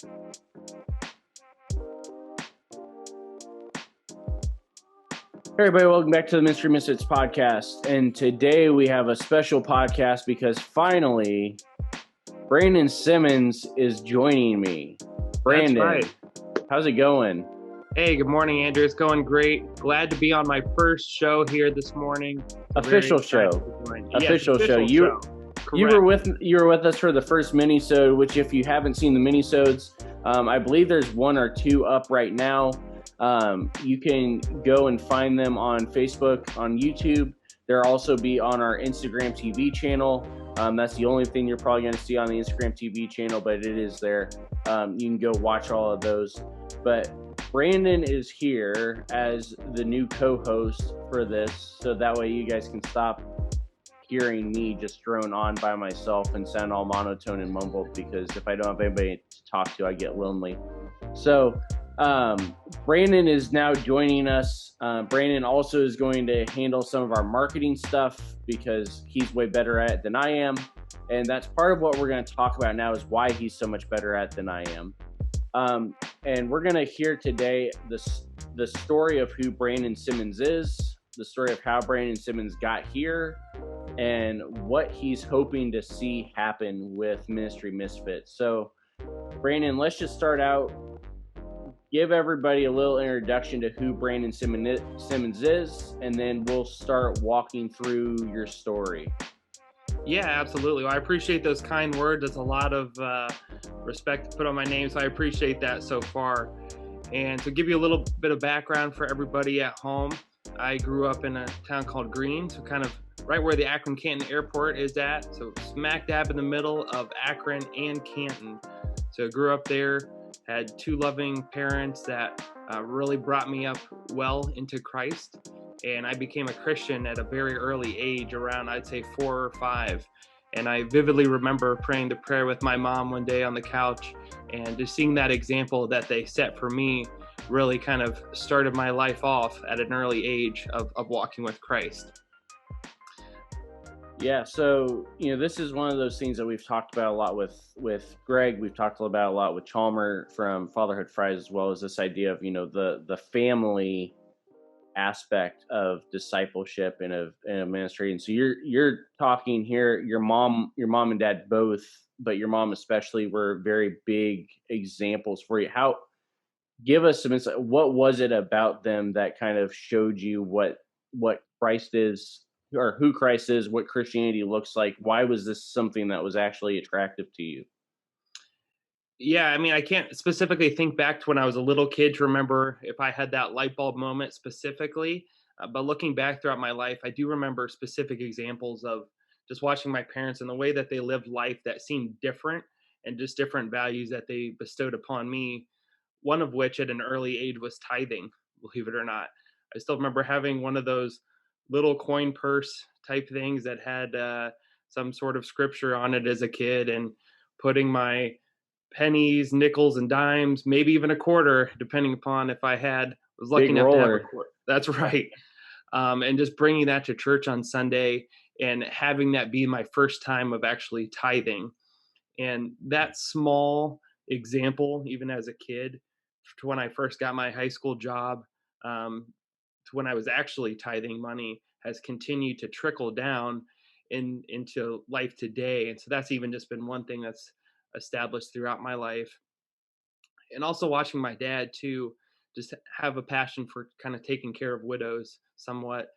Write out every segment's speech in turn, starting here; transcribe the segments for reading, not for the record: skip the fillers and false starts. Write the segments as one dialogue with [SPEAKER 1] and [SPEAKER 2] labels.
[SPEAKER 1] Hey everybody, welcome back to the Ministry Misfits podcast. And today we have a special podcast because finally Brandon Simmons is joining me. Brandon,
[SPEAKER 2] That's right.
[SPEAKER 1] How's it going?
[SPEAKER 2] Hey, good morning, Andrew. It's going great. Glad to be on my first show here this morning.
[SPEAKER 1] Official show.
[SPEAKER 2] Official show.
[SPEAKER 1] You were with us for the first mini-sode, which if you haven't seen the mini-sodes, I believe there's one or two up right now. You can go and find them on Facebook, on YouTube. They'll also be on our Instagram TV channel. That's the only thing you're probably going to see on the Instagram TV channel, but it is there. You can go watch all of those. But Brandon is here as the new co-host for this, so that way you guys can stop hearing me just drone on by myself and sound all monotone and mumbled, because if I don't have anybody to talk to, I get lonely. So Brandon is now joining us. Brandon also is going to handle some of our marketing stuff because he's way better at it than I am. And that's part of what we're going to talk about now, is why he's so much better at it than I am. And we're going to hear today the story of who Brandon Simmons is, the story of how Brandon Simmons got here, and what he's hoping to see happen with Ministry Misfit. So Brandon, let's just start out. Give everybody a little introduction to who Brandon Simmons is, and then we'll start walking through your story.
[SPEAKER 2] Yeah, absolutely. Well, I appreciate those kind words. There's a lot of respect to put on my name, so I appreciate that so far. And to give you a little bit of background for everybody at home, I grew up in a town called Greene, so kind of right where the Akron-Canton Airport is at, so smack dab in the middle of Akron and Canton. So I grew up there. Had two loving parents that really brought me up well into Christ. And I became a Christian at a very early age, around, I'd say, 4 or 5. And I vividly remember praying the prayer with my mom one day on the couch, and just seeing that example that they set for me really kind of started my life off at an early age of walking with Christ.
[SPEAKER 1] Yeah, so, this is one of those things that we've talked about a lot with Greg. We've talked about a lot with Chalmer from Fatherhood Fries, as well as this idea of, the family aspect of discipleship and of ministry. And so you're talking here, your mom and dad both, but your mom especially, were very big examples for you. Give us some insight. What was it about them that kind of showed you what Christ is, or who Christ is, what Christianity looks like? Why was this something that was actually attractive to you?
[SPEAKER 2] Yeah, I mean, I can't specifically think back to when I was a little kid to remember if I had that light bulb moment specifically. But looking back throughout my life, I do remember specific examples of just watching my parents and the way that they lived life that seemed different, and just different values that they bestowed upon me. One of which at an early age was tithing, believe it or not. I still remember having one of those little coin purse type things that had some sort of scripture on it as a kid, and putting my pennies, nickels, and dimes, maybe even a quarter, depending upon if I was lucky enough to have a quarter. That's right. And just bringing that to church on Sunday and having that be my first time of actually tithing. And that small example, even as a kid, to when I first got my high school job, to when I was actually tithing money, has continued to trickle down into life today. And so that's even just been one thing that's established throughout my life. And also watching my dad too, just have a passion for kind of taking care of widows somewhat,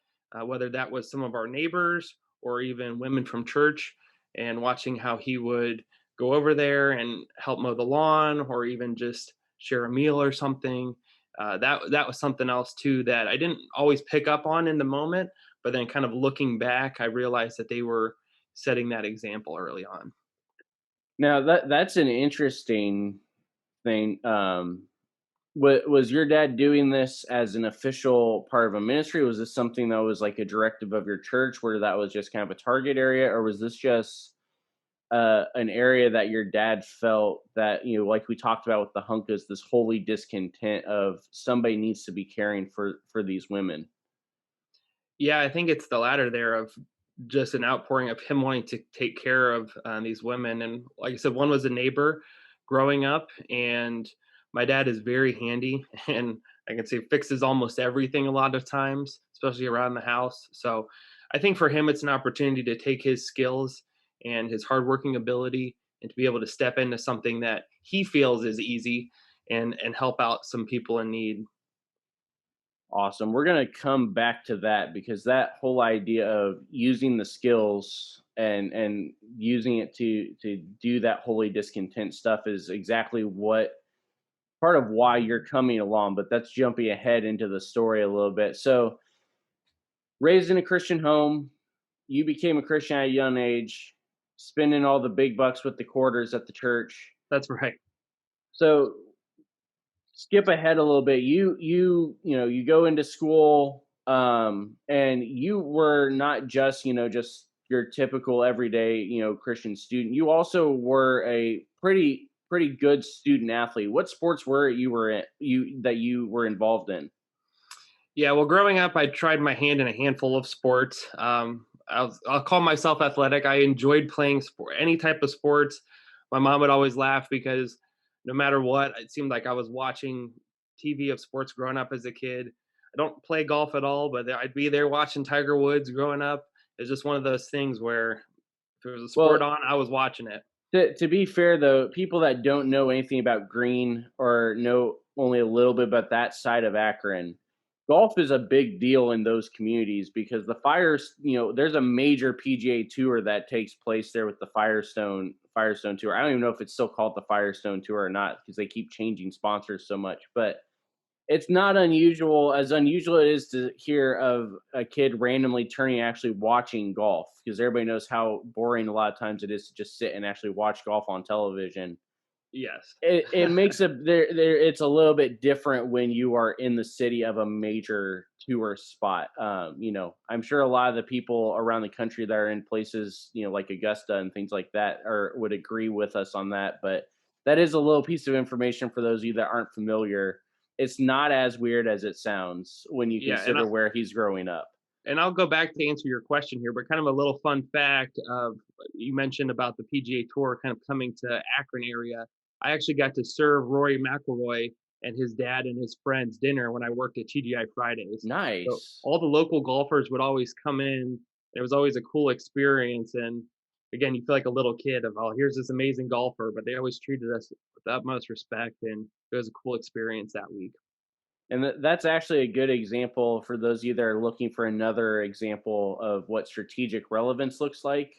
[SPEAKER 2] whether that was some of our neighbors or even women from church, and watching how he would go over there and help mow the lawn, or even just share a meal or something. That was something else too that I didn't always pick up on in the moment, but then kind of looking back, I realized that they were setting that example early on.
[SPEAKER 1] Now that's an interesting thing. Was your dad doing this as an official part of a ministry? Was this something that was like a directive of your church, where that was just kind of a target area, or was this just an area that your dad felt that, like we talked about with the hunkas, this holy discontent of somebody needs to be caring for these women?
[SPEAKER 2] Yeah, I think it's the latter there, of just an outpouring of him wanting to take care of these women. And like I said, one was a neighbor growing up, and my dad is very handy and I can say fixes almost everything a lot of times, especially around the house. So I think for him, it's an opportunity to take his skills and his hardworking ability and to be able to step into something that he feels is easy and help out some people in need.
[SPEAKER 1] Awesome. We're going to come back to that because that whole idea of using the skills and using it to do that holy discontent stuff is exactly what part of why you're coming along, but that's jumping ahead into the story a little bit. So, raised in a Christian home, you became a Christian at a young age, spending all the big bucks with the quarters at the church.
[SPEAKER 2] That's right.
[SPEAKER 1] So, skip ahead a little bit. You go into school, and you were not just just your typical everyday Christian student. You also were a pretty good student athlete. What sports were you were in, you that you were involved in?
[SPEAKER 2] Yeah, well, growing up, I tried my hand in a handful of sports. I'll call myself athletic. I enjoyed playing sport, any type of sports. My mom would always laugh because no matter what, it seemed like I was watching TV of sports growing up as a kid. I don't play golf at all, but I'd be there watching Tiger Woods growing up. It's just one of those things where if there was a sport
[SPEAKER 1] Well,
[SPEAKER 2] on, I was watching it.
[SPEAKER 1] to be fair though, people that don't know anything about green or know only a little bit about that side of Akron, golf is a big deal in those communities because the fires, there's a major PGA tour that takes place there with the Firestone tour. I don't even know if it's still called the Firestone tour or not because they keep changing sponsors so much, but it's not unusual, as unusual it is to hear of a kid randomly turning and actually watching golf, because everybody knows how boring a lot of times it is to just sit and actually watch golf on television.
[SPEAKER 2] Yes.
[SPEAKER 1] It makes a there it's a little bit different when you are in the city of a major tourist spot. I'm sure a lot of the people around the country that are in places, like Augusta and things like that are would agree with us on that, but that is a little piece of information for those of you that aren't familiar. It's not as weird as it sounds when you
[SPEAKER 2] Yeah, and
[SPEAKER 1] consider where he's growing up.
[SPEAKER 2] I'll go back to answer your question here, but kind of a little fun fact of you mentioned about the PGA Tour kind of coming to Akron area. I actually got to serve Rory McIlroy and his dad and his friends dinner when I worked at TGI Fridays. So
[SPEAKER 1] Nice.
[SPEAKER 2] all the local golfers would always come in. It was always a cool experience, and again, you feel like a little kid of, oh, here's this amazing golfer, but they always treated us with the utmost respect, and it was a cool experience that week.
[SPEAKER 1] And that's actually a good example for those of you that are looking for another example of what strategic relevance looks like.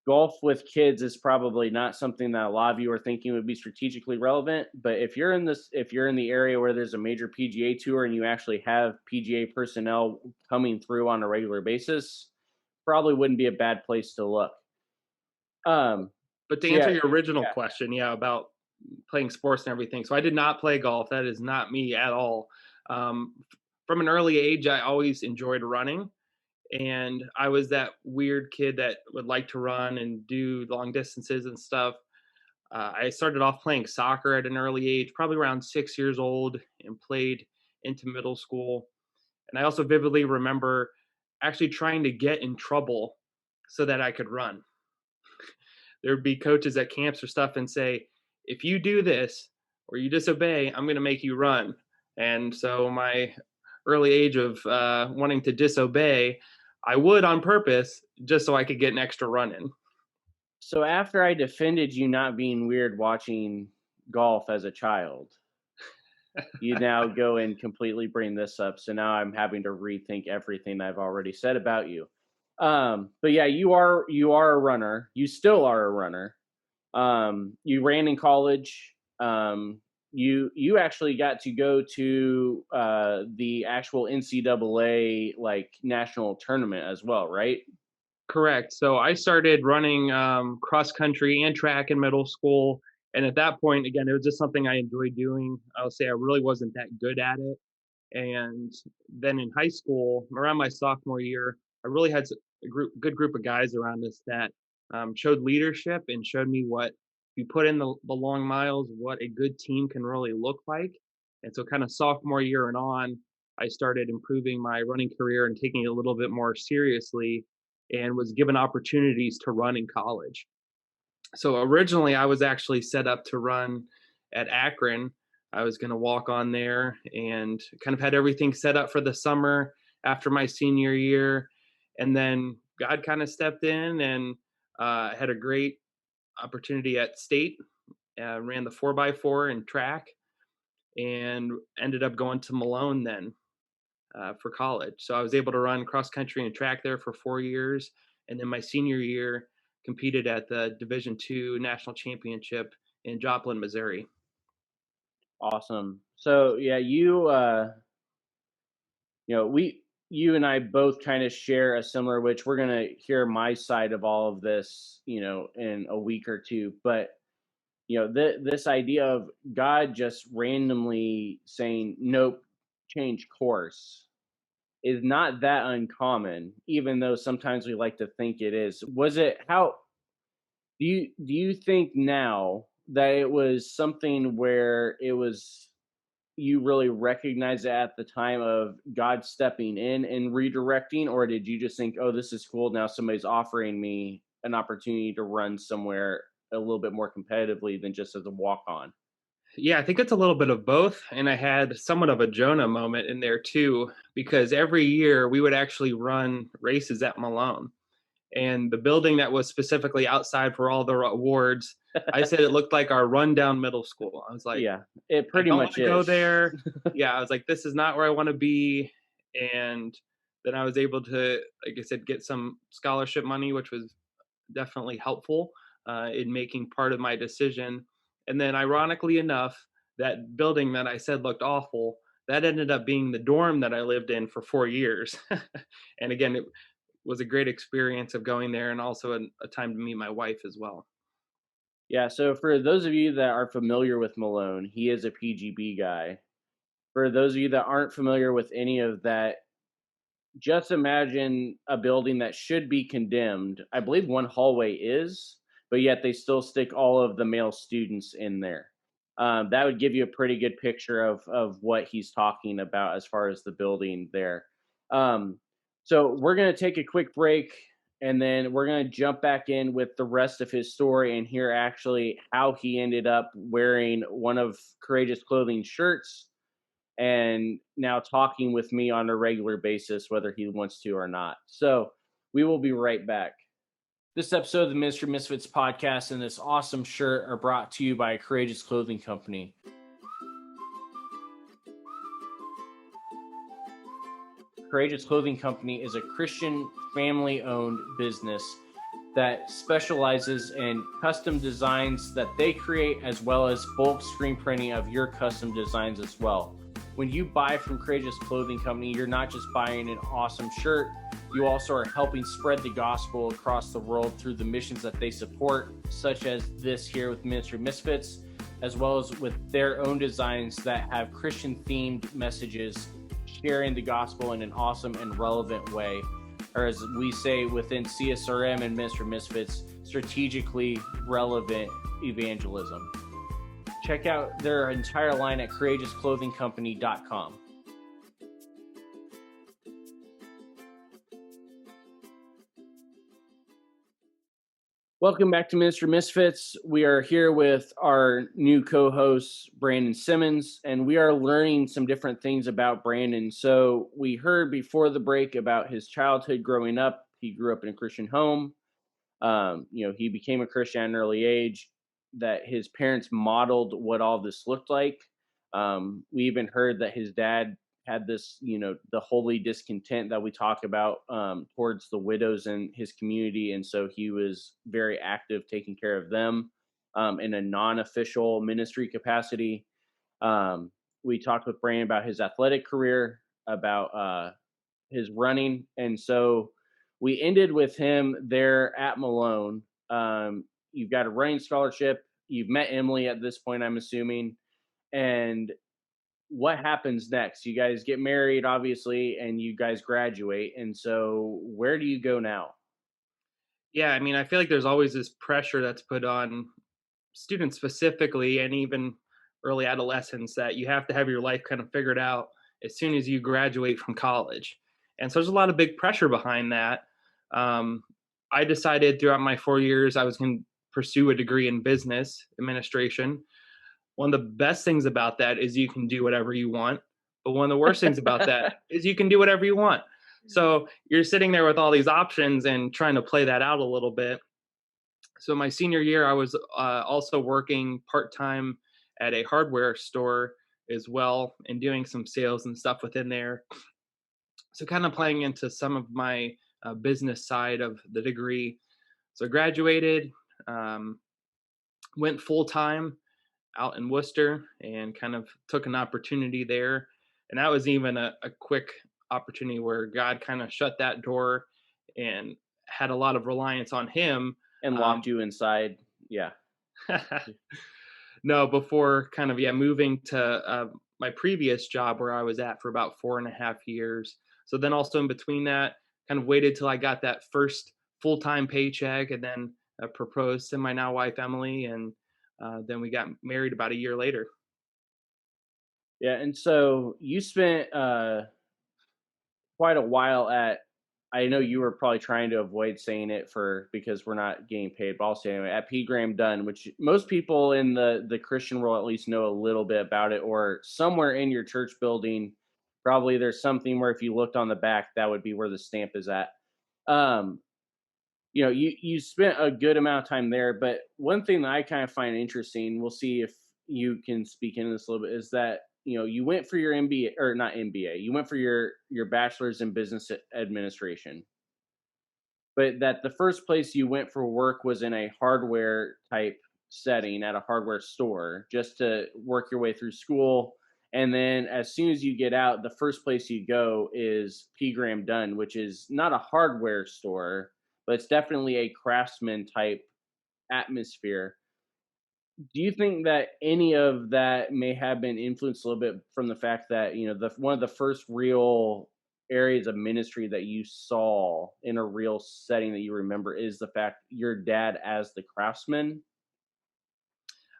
[SPEAKER 1] Golf with kids is probably not something that a lot of you are thinking would be strategically relevant. But if you're in the area where there's a major PGA tour and you actually have PGA personnel coming through on a regular basis, probably wouldn't be a bad place to look.
[SPEAKER 2] But to
[SPEAKER 1] So
[SPEAKER 2] answer
[SPEAKER 1] yeah,
[SPEAKER 2] your original question, yeah, about playing sports and everything. So I did not play golf. That is not me at all. From an early age, I always enjoyed running. And I was that weird kid that would like to run and do long distances and stuff. I started off playing soccer at an early age, probably around 6 years old, and played into middle school. And I also vividly remember actually trying to get in trouble so that I could run. There would be coaches at camps or stuff and say, if you do this or you disobey, I'm going to make you run. And so my early age of wanting to disobey, I would on purpose just so I could get an extra run in.
[SPEAKER 1] so after I defended you not being weird watching golf as a child, you now go and completely bring this up. So now I'm having to rethink everything I've already said about you. But yeah, you are a runner. You still are a runner. You ran in college. You actually got to go to the actual NCAA like national tournament as well, right?
[SPEAKER 2] Correct. So I started running cross country and track in middle school. And at that point, again, it was just something I enjoyed doing. I'll say I really wasn't that good at it. And then in high school, around my sophomore year, I really had good group of guys around us that showed leadership and showed me what if you put in the long miles, what a good team can really look like. And so, kind of sophomore year and on, I started improving my running career and taking it a little bit more seriously, and was given opportunities to run in college. So originally I was actually set up to run at Akron. I was going to walk on there and kind of had everything set up for the summer after my senior year. And then God kind of stepped in and had a great opportunity at state, ran the 4x4 and track, and ended up going to Malone then for college. So I was able to run cross country and track there for 4 years. And then my senior year, competed at the Division II national championship in Joplin, Missouri.
[SPEAKER 1] Awesome. So yeah, you and I both kind of share a similar, which we're going to hear my side of all of this, in a week or two. But, this idea of God just randomly saying, nope, change course is not that uncommon, even though sometimes we like to think it is. Do you think now that it was something where it was you really recognize it at the time of God stepping in and redirecting, or did you just think, oh, this is cool, now somebody's offering me an opportunity to run somewhere a little bit more competitively than just as a walk-on?
[SPEAKER 2] Yeah, I think it's a little bit of both. And I had somewhat of a Jonah moment in there too, because every year we would actually run races at Malone. And the building that was specifically outside for all the awards, I said it looked like our rundown middle school. I was like,
[SPEAKER 1] Yeah, it
[SPEAKER 2] I
[SPEAKER 1] pretty
[SPEAKER 2] don't want
[SPEAKER 1] much
[SPEAKER 2] to go
[SPEAKER 1] is.
[SPEAKER 2] there. Yeah, I was like, this is not where I want to be. And then I was able to, like I said, get some scholarship money, which was definitely helpful in making part of my decision. And then, ironically enough, that building that I said looked awful, that ended up being the dorm that I lived in for 4 years. And again, it was a great experience of going there, and also a time to meet my wife as well.
[SPEAKER 1] Yeah, so for those of you that are familiar with Malone, he is a PGB guy. For those of you that aren't familiar with any of that, just imagine a building that should be condemned. I believe one hallway is, but yet they still stick all of the male students in there. That would give you a pretty good picture of what he's talking about as far as the building there. Um, so we're going to take a quick break, and then we're going to jump back in with the rest of his story and hear actually how he ended up wearing one of Courageous Clothing shirts and now talking with me on a regular basis, whether he wants to or not. So we will be right back. This episode of the Ministry Misfits podcast and this awesome shirt are brought to you by Courageous Clothing Company. Courageous Clothing Company is a Christian family-owned business that specializes in custom designs that they create, as well as bulk screen printing of your custom designs as well. When you buy from Courageous Clothing Company, you're not just buying an awesome shirt, you also are helping spread the gospel across the world through the missions that they support, such as this here with Ministry Misfits, as well as with their own designs that have Christian-themed messages, sharing the gospel in an awesome and relevant way, or as we say within CSRM and Ministry Misfits, strategically relevant evangelism. Check out their entire line at courageousclothingcompany.com. Welcome back to Ministry Misfits. We are here with our new co-host, Brandon Simmons, and we are learning some different things about Brandon. So we heard before the break about his childhood growing up. He grew up in a Christian home. He became a Christian at an early age, that his parents modeled what all this looked like. We even heard that his dad had this, the holy discontent that we talk about towards the widows in his community. And so he was very active taking care of them in a non-official ministry capacity. We talked with Brandon about his athletic career, about his running. And so we ended with him there at Malone. You've got a running scholarship. You've met Emily at this point, I'm assuming. And what happens next? You guys get married, obviously, and you guys graduate. And so where do you go now?
[SPEAKER 2] Yeah, I mean, I feel like there's always this pressure that's put on students specifically, and even early adolescents, that you have to have your life kind of figured out as soon as you graduate from college. And so there's a lot of big pressure behind that. I decided throughout my 4 years I was going to pursue a degree in business administration. One of the best things about that is you can do whatever you want. But one of the worst things about that is you can do whatever you want. So you're sitting there with all these options and trying to play that out a little bit. So my senior year, I was also working part-time at a hardware store as well and doing some sales and stuff within there. So kind of playing into some of my business side of the degree. So graduated, um, went full-time out in Worcester and kind of took an opportunity there. And that was even a quick opportunity where God kind of shut that door and had a lot of reliance on him.
[SPEAKER 1] And locked you inside. Yeah.
[SPEAKER 2] No, before kind of, yeah, moving to my previous job where I was at for about 4.5 years. So then also in between that, kind of waited till I got that first full-time paycheck and then proposed to my now wife, Emily. And then we got married about a year later.
[SPEAKER 1] Yeah. And so you spent quite a while at, I know you were probably trying to avoid saying it because we're not getting paid, but I'll say anyway, at P. Graham Dunn, which most people in the Christian world at least know a little bit about it, or somewhere in your church building, probably there's something where if you looked on the back, that would be where the stamp is at. You spent a good amount of time there, but one thing that I kind of find interesting, we'll see if you can speak into this a little bit, is that you went for your MBA, or not MBA, you went for your bachelor's in business administration, but that the first place you went for work was in a hardware type setting at a hardware store just to work your way through school. And then as soon as you get out, the first place you go is P. Graham Dunn, which is not a hardware store, but it's definitely a craftsman type atmosphere. Do you think that any of that may have been influenced a little bit from the fact that the one of the first real areas of ministry that you saw in a real setting that you remember is the fact your dad as the craftsman?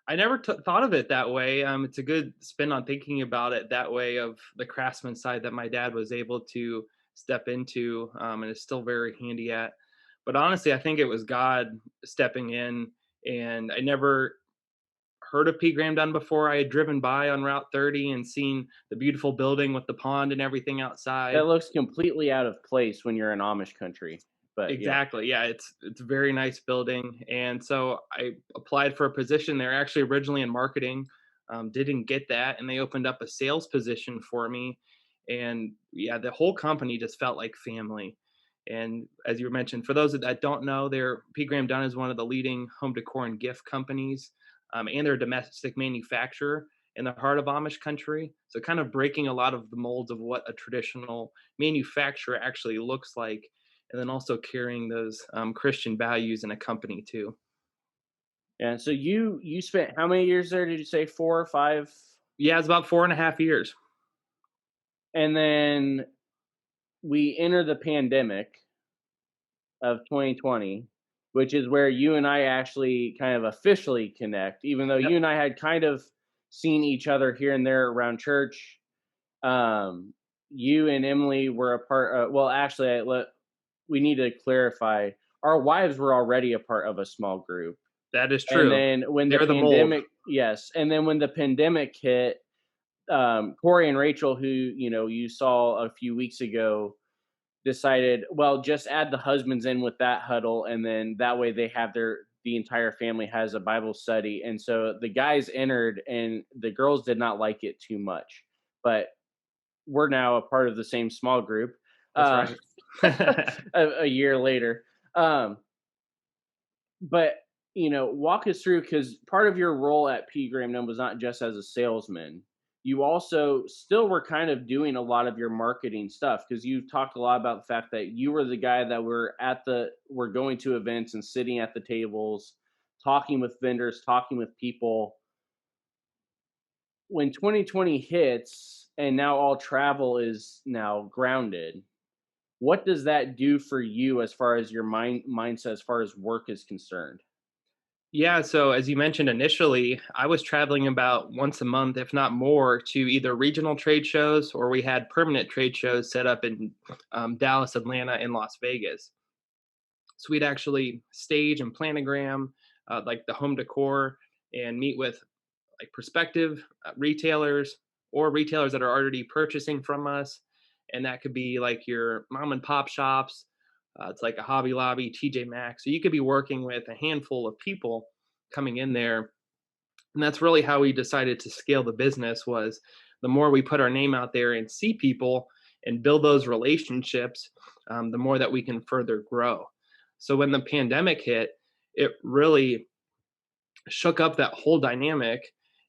[SPEAKER 2] I never thought of it that way. It's a good spin on thinking about it that way, of the craftsman side that my dad was able to step into and is still very handy at. But honestly, I think it was God stepping in. And I never heard of P. Graham Dunn before. I had driven by on Route 30 and seen the beautiful building with the pond and everything outside.
[SPEAKER 1] That looks completely out of place when you're in Amish country. But
[SPEAKER 2] Exactly. Yeah, it's a very nice building. And so I applied for a position there, actually originally in marketing. Didn't get that, and they opened up a sales position for me. And yeah, the whole company just felt like family. And as you mentioned, for those that don't know, P. Graham Dunn is one of the leading home decor and gift companies, and they're a domestic manufacturer in the heart of Amish country. So kind of breaking a lot of the molds of what a traditional manufacturer actually looks like, and then also carrying those Christian values in a company too.
[SPEAKER 1] yeah. So you spent how many years there? Did you say 4 or 5?
[SPEAKER 2] Yeah, it's about 4.5 years.
[SPEAKER 1] And then we enter the pandemic of 2020, which is where you and I actually kind of officially connect, even though
[SPEAKER 2] Yep.
[SPEAKER 1] you and I had kind of seen each other here and there around church. You and Emily were a part. Well, actually, we need to clarify. Our wives were already a part of a small group,
[SPEAKER 2] That is
[SPEAKER 1] and
[SPEAKER 2] true.
[SPEAKER 1] then when the
[SPEAKER 2] They're the mold.
[SPEAKER 1] pandemic, yes, and then when the pandemic hit, Corey and Rachel, who you saw a few weeks ago, decided, well, just add the husbands in with that huddle, and then that way they have the entire family has a Bible study. And so the guys entered, and the girls did not like it too much, but we're now a part of the same small group.
[SPEAKER 2] That's right.
[SPEAKER 1] A year later. But walk us through, because part of your role at P. Graham Dunn was not just as a salesman. You also still were kind of doing a lot of your marketing stuff, because you've talked a lot about the fact that you were the guy that we're going to events and sitting at the tables, talking with vendors, talking with people. When 2020 hits and now all travel is now grounded, what does that do for you as far as your mindset, as far as work is concerned?
[SPEAKER 2] Yeah, so as you mentioned initially, I was traveling about once a month, if not more, to either regional trade shows, or we had permanent trade shows set up in Dallas, Atlanta, and Las Vegas. So we'd actually stage and planogram like the home decor, and meet with like prospective retailers or retailers that are already purchasing from us. And that could be like your mom and pop shops. It's like a Hobby Lobby, TJ Maxx. So you could be working with a handful of people coming in there. And that's really how we decided to scale the business, was the more we put our name out there and see people and build those relationships, the more that we can further grow. So when the pandemic hit, it really shook up that whole dynamic.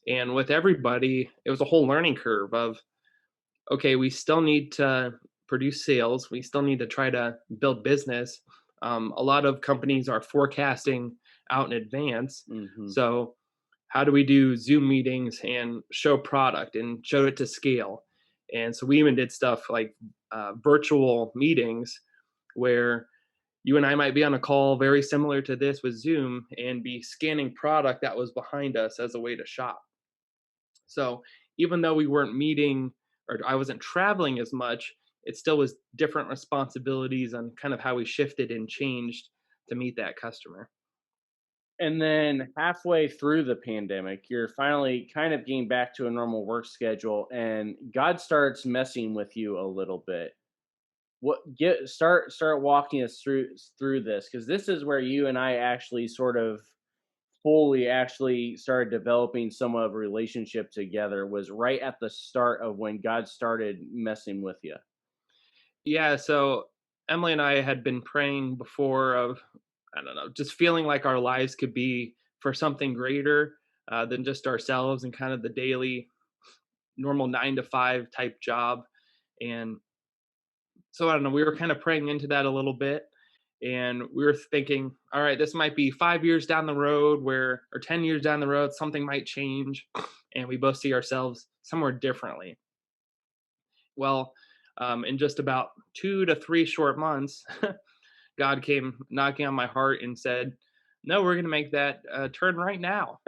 [SPEAKER 2] And with everybody, it was a whole learning curve of, okay, we still need to produce sales, we still need to try to build business. A lot of companies are forecasting out in advance.
[SPEAKER 1] Hmm.
[SPEAKER 2] So how do we do Zoom meetings and show product and show it to scale? And so we even did stuff like virtual meetings where you and I might be on a call very similar to this with Zoom and be scanning product that was behind us as a way to shop. So even though we weren't meeting, or I wasn't traveling as much, it still was different responsibilities on kind of how we shifted and changed to meet that customer.
[SPEAKER 1] And then halfway through the pandemic, you're finally kind of getting back to a normal work schedule, and God starts messing with you a little bit. What get start walking us through this, because this is where you and I actually sort of fully actually started developing some of a relationship together, was right at the start of when God started messing with you.
[SPEAKER 2] Yeah, so Emily and I had been praying before of, I don't know, just feeling like our lives could be for something greater than just ourselves and kind of the daily normal 9 to 5 type job. And so I don't know, we were kind of praying into that a little bit. And we were thinking, all right, this might be 5 years down the road where, or 10 years down the road, something might change. And we both see ourselves somewhere differently. Well, in just about 2 to 3 short months, God came knocking on my heart and said, "No, we're going to make that turn right now."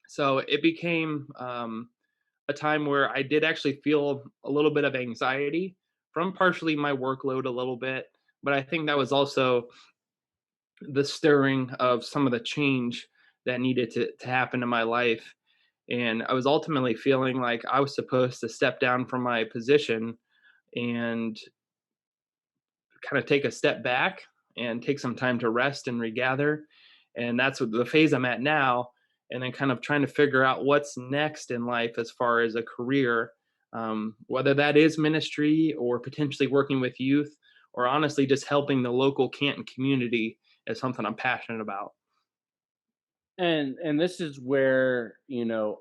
[SPEAKER 2] So it became a time where I did actually feel a little bit of anxiety from partially my workload a little bit, but I think that was also the stirring of some of the change that needed to happen in my life. And I was ultimately feeling like I was supposed to step down from my position and kind of take a step back and take some time to rest and regather. And that's what the phase I'm at now. And then kind of trying to figure out what's next in life as far as a career, whether that is ministry or potentially working with youth, or honestly just helping the local Canton community is something I'm passionate about.
[SPEAKER 1] And this is where, you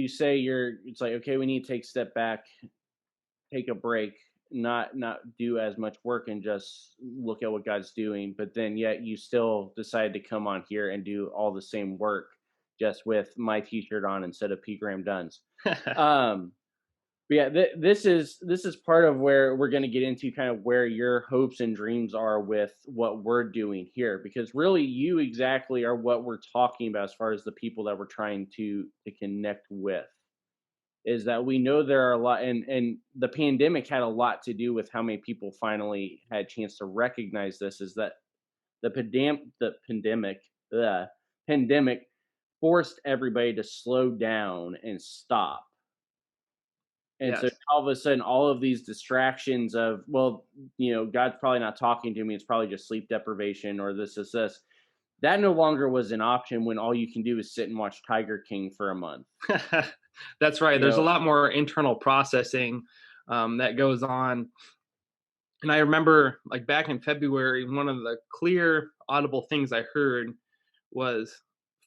[SPEAKER 1] say it's like, okay, we need to take a step back, take a break, not do as much work and just look at what God's doing, but then yet you still decide to come on here and do all the same work, just with my t-shirt on instead of P. Graham Dunn's. Um but yeah, this is part of where we're going to get into kind of where your hopes and dreams are with what we're doing here, because really you exactly are what we're talking about as far as the people that we're trying to connect with. Is that we know there are a lot, and the pandemic had a lot to do with how many people finally had a chance to recognize this. Is that the pandemic forced everybody to slow down and stop. And so
[SPEAKER 2] Yes.
[SPEAKER 1] all of a sudden, all of these distractions of, well, God's probably not talking to me. It's probably just sleep deprivation or this is this. That no longer was an option when all you can do is sit and watch Tiger King for a month.
[SPEAKER 2] That's right.
[SPEAKER 1] You
[SPEAKER 2] There's a
[SPEAKER 1] know,
[SPEAKER 2] lot more internal processing that goes on. And I remember, like back in February, one of the clear, audible things I heard was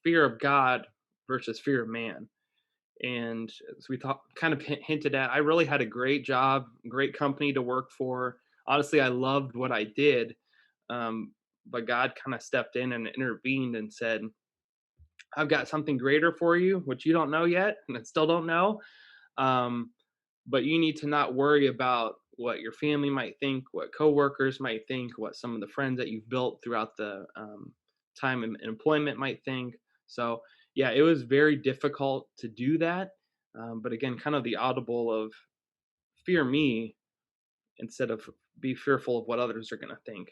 [SPEAKER 2] fear of God versus fear of man. And as we kind of hinted at, I really had a great job, great company to work for. Honestly, I loved what I did. Um, but God kind of stepped in and intervened and said, I've got something greater for you, which you don't know yet, and I still don't know. Um, but you need to not worry about what your family might think, what coworkers might think, what some of the friends that you've built throughout the time in employment might think. So, yeah, it was very difficult to do that. But again, kind of the audible of fear me instead of be fearful of what others are going to think.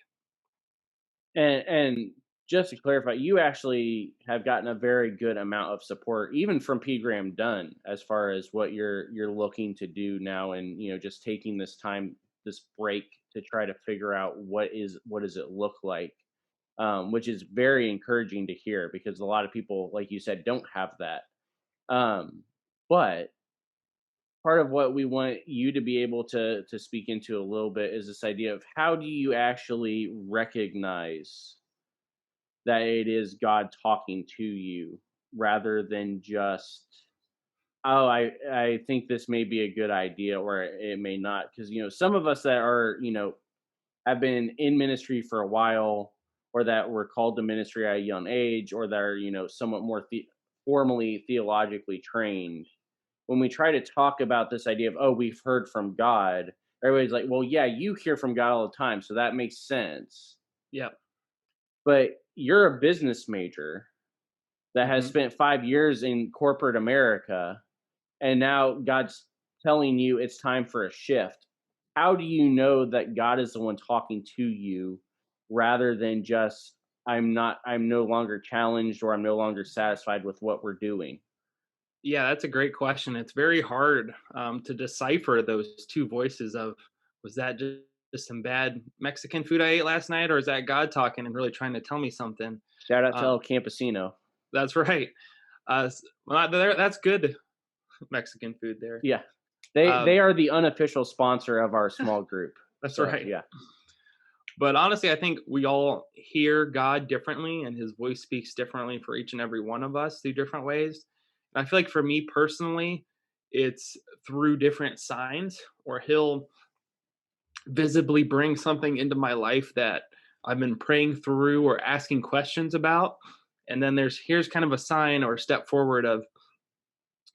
[SPEAKER 1] and just to clarify, you actually have gotten a very good amount of support, even from P. Graham Dunn, as far as what you're looking to do now, and just taking this time, this break, to try to figure out what does it look like, which is very encouraging to hear, because a lot of people, like you said, don't have that. But part of what we want you to be able to speak into a little bit is this idea of how do you actually recognize that it is God talking to you, rather than just, oh, I think this may be a good idea, or it may not. Because some of us that are have been in ministry for a while, or that were called to ministry at a young age, or that are somewhat more formally theologically trained. When we try to talk about this idea of, oh, we've heard from God, everybody's like, well, yeah, you hear from God all the time, so that makes sense.
[SPEAKER 2] Yeah.
[SPEAKER 1] But you're a business major that has
[SPEAKER 2] Mm-hmm.
[SPEAKER 1] spent 5 years in corporate America, and now God's telling you it's time for a shift. How do you know that God is the one talking to you, rather than just, I'm no longer challenged, or I'm no longer satisfied with what we're doing?
[SPEAKER 2] Yeah, that's a great question. It's very hard to decipher those two voices of, was that just some bad Mexican food I ate last night, or is that God talking and really trying to tell me something?
[SPEAKER 1] Shout out to
[SPEAKER 2] Um,
[SPEAKER 1] El Campesino.
[SPEAKER 2] that's right. That's good Mexican food there.
[SPEAKER 1] Yeah. They
[SPEAKER 2] Um,
[SPEAKER 1] they are the unofficial sponsor of our small group.
[SPEAKER 2] that's
[SPEAKER 1] So,
[SPEAKER 2] right.
[SPEAKER 1] yeah.
[SPEAKER 2] But honestly, I think we all hear God differently, and his voice speaks differently for each and every one of us through different ways. And I feel like for me personally, it's through different signs, or he'll visibly bring something into my life that I've been praying through or asking questions about. And then here's kind of a sign or a step forward of,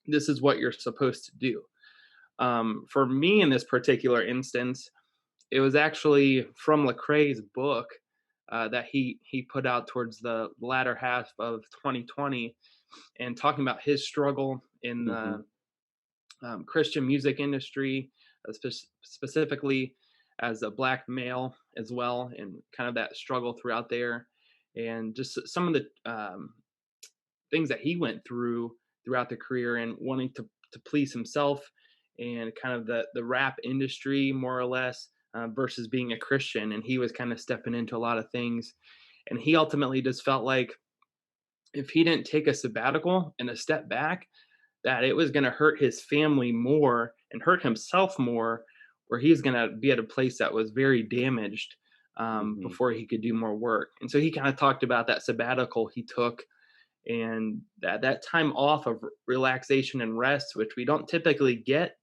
[SPEAKER 2] this is what you're supposed to do. For me, in this particular instance, it was actually from Lecrae's book that he put out towards the latter half of 2020, and talking about his struggle in
[SPEAKER 1] Hmm.
[SPEAKER 2] the Christian music industry, specifically as a black male as well, and kind of that struggle throughout there, and just some of the things that he went through throughout the career, and wanting to please himself, and kind of the rap industry more or less, versus being a Christian. And he was kind of stepping into a lot of things, and he ultimately just felt like if he didn't take a sabbatical and a step back, that it was going to hurt his family more and hurt himself more, where he's going to be at a place that was very damaged
[SPEAKER 1] Hmm.
[SPEAKER 2] before he could do more work. And so he kind of talked about that sabbatical he took, and that time off of relaxation and rest, which we don't typically get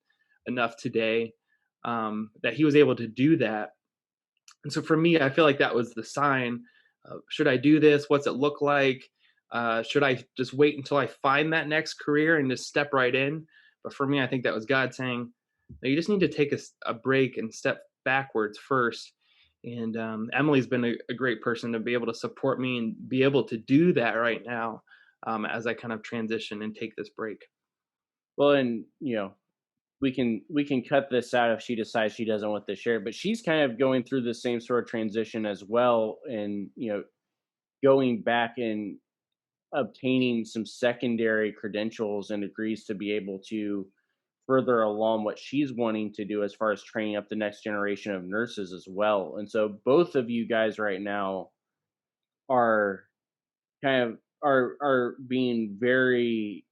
[SPEAKER 2] enough today, that he was able to do that. And so for me, I feel like that was the sign of, should I do this? What's it look like? Should I just wait until I find that next career and just step right in? But for me, I think that was God saying, no, you just need to take a break and step backwards first. And Emily's been a great person to be able to support me and be able to do that right now, as I kind of transition and take this break.
[SPEAKER 1] Well, and we can cut this out if she decides she doesn't want to share. But she's kind of going through the same sort of transition as well, and going back and obtaining some secondary credentials and degrees to be able to further along what she's wanting to do as far as training up the next generation of nurses as well. And so both of you guys right now are kind of are being very,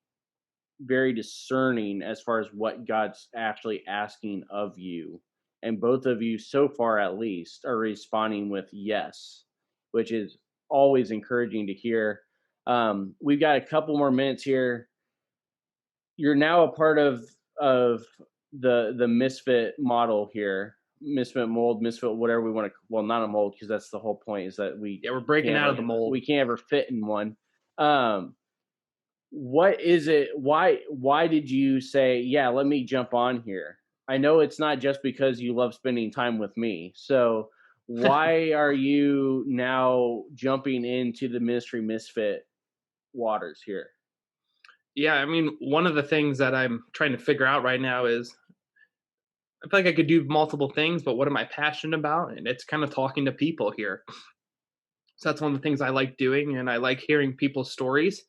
[SPEAKER 1] very discerning as far as what God's actually asking of you. And both of you, so far at least, are responding with yes, which is always encouraging to hear. We've got a couple more minutes here. You're now a part of the Misfit model here, Misfit mold, Misfit whatever we want to. Well, not a mold, because that's the whole point, is that
[SPEAKER 2] Yeah, we're breaking
[SPEAKER 1] can't
[SPEAKER 2] out of
[SPEAKER 1] ever
[SPEAKER 2] the mold.
[SPEAKER 1] we can't ever fit in one. What is it? Why did you say, yeah, let me jump on here? I know it's not just because you love spending time with me. So why are you now jumping into the Ministry Misfit waters here?
[SPEAKER 2] Yeah, I mean, one of the things that I'm trying to figure out right now is, I feel like I could do multiple things, but what am I passionate about? And it's kind of talking to people here. So that's one of the things I like doing, and I like hearing people's stories.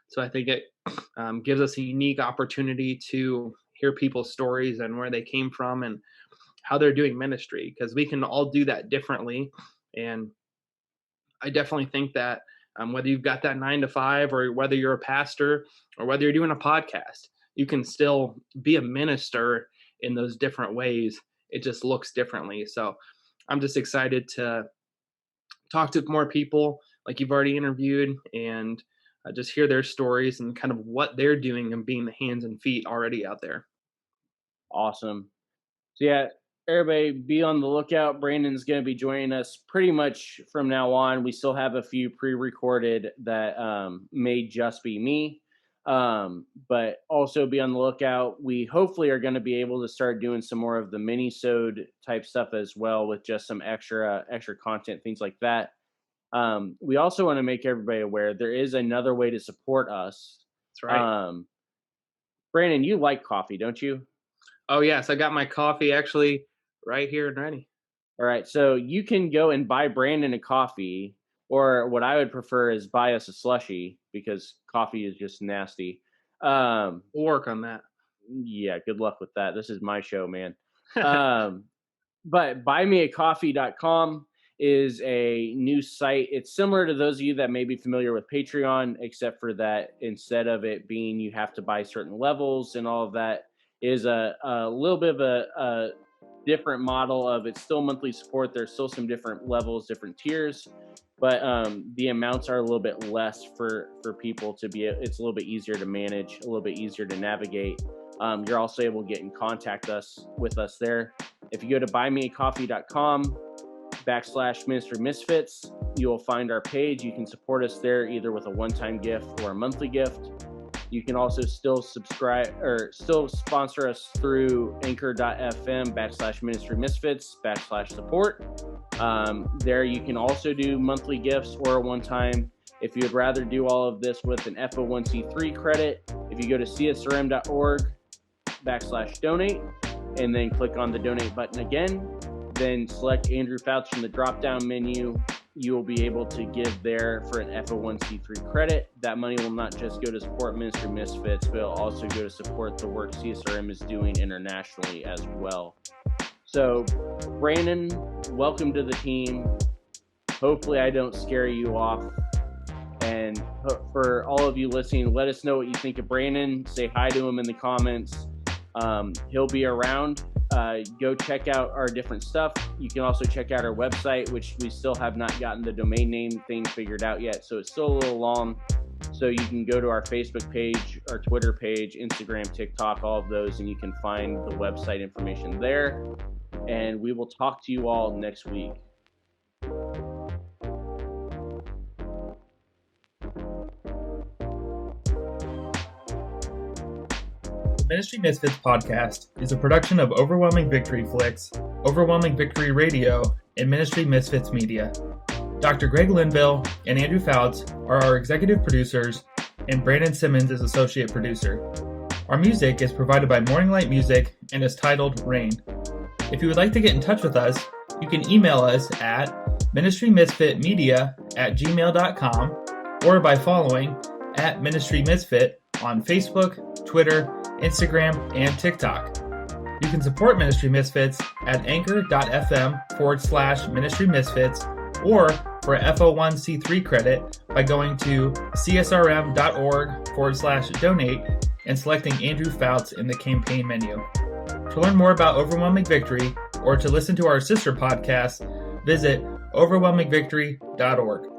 [SPEAKER 2] So I think it gives us a unique opportunity to hear people's stories and where they came from and how they're doing ministry, because we can all do that differently. And I definitely think that whether you've got that 9 to 5, or whether you're a pastor, or whether you're doing a podcast, you can still be a minister in those different ways. It just looks differently. So I'm just excited to talk to more people like you've already interviewed, and just hear their stories and kind of what they're doing and being the hands and feet already out there.
[SPEAKER 1] Awesome. So yeah, everybody be on the lookout. Brandon's going to be joining us pretty much from now on. We still have a few pre-recorded that may just be me. But also be on the lookout. We hopefully are going to be able to start doing some more of the mini-sode type stuff as well, with just some extra content, things like that. We also want to make everybody aware there is another way to support us.
[SPEAKER 2] That's right.
[SPEAKER 1] Brandon, you like coffee, don't you?
[SPEAKER 2] Oh, yes. I got my coffee actually right here and ready.
[SPEAKER 1] All right. So you can go and buy Brandon a coffee, or what I would prefer is buy us a slushie, because coffee is just nasty.
[SPEAKER 2] We'll work on that.
[SPEAKER 1] Yeah, good luck with that. This is my show, man. But buymeacoffee.com is a new site. It's similar to those of you that may be familiar with Patreon, except for that instead of it being you have to buy certain levels and all of that, is a little bit of a different model of it's still monthly support. There's still some different levels, different tiers, but the amounts are a little bit less for people to be. It's a little bit easier to manage, a little bit easier to navigate. You're also able to get in contact with us there. If you go to buymeacoffee.com/Ministry Misfits, you will find our page. You can support us there either with a one-time gift or a monthly gift. You can also still subscribe or still sponsor us through anchor.fm/Ministry Misfits/support. There you can also do monthly gifts or a one-time. If you would rather do all of this with an FO1c3 credit, if you go to csrm.org/donate and then click on the donate button again, then select Andrew Fouts from the drop-down menu, you will be able to give there for an FO1c3 credit. That money will not just go to support Ministry Misfits, but it'll also go to support the work CSRM is doing internationally as well. So, Brandon, welcome to the team. Hopefully I don't scare you off. And for all of you listening, let us know what you think of Brandon. Say hi to him in the comments. He'll be around. Go check out our different stuff. You can also check out our website, which we still have not gotten the domain name thing figured out yet, so it's still a little long. So you can go to our Facebook page, our Twitter page, Instagram, TikTok, all of those, and you can find the website information there. And we will talk to you all next week.
[SPEAKER 3] Ministry Misfits podcast is a production of Overwhelming Victory Flicks, Overwhelming Victory Radio, and Ministry Misfits Media. Dr. Greg Linville and Andrew Fouts are our executive producers, and Brandon Simmons is associate producer. Our music is provided by Morning Light Music and is titled Rain. If you would like to get in touch with us, you can email us at ministrymisfitmedia@gmail.com or by following @ministrymisfit on Facebook, Twitter, Instagram, and TikTok. You can support Ministry Misfits at anchor.fm/Ministry Misfits or for a FO1c3 credit by going to csrm.org/donate and selecting Andrew Fouts in the campaign menu. To learn more about Overwhelming Victory or to listen to our sister podcast, visit overwhelmingvictory.org.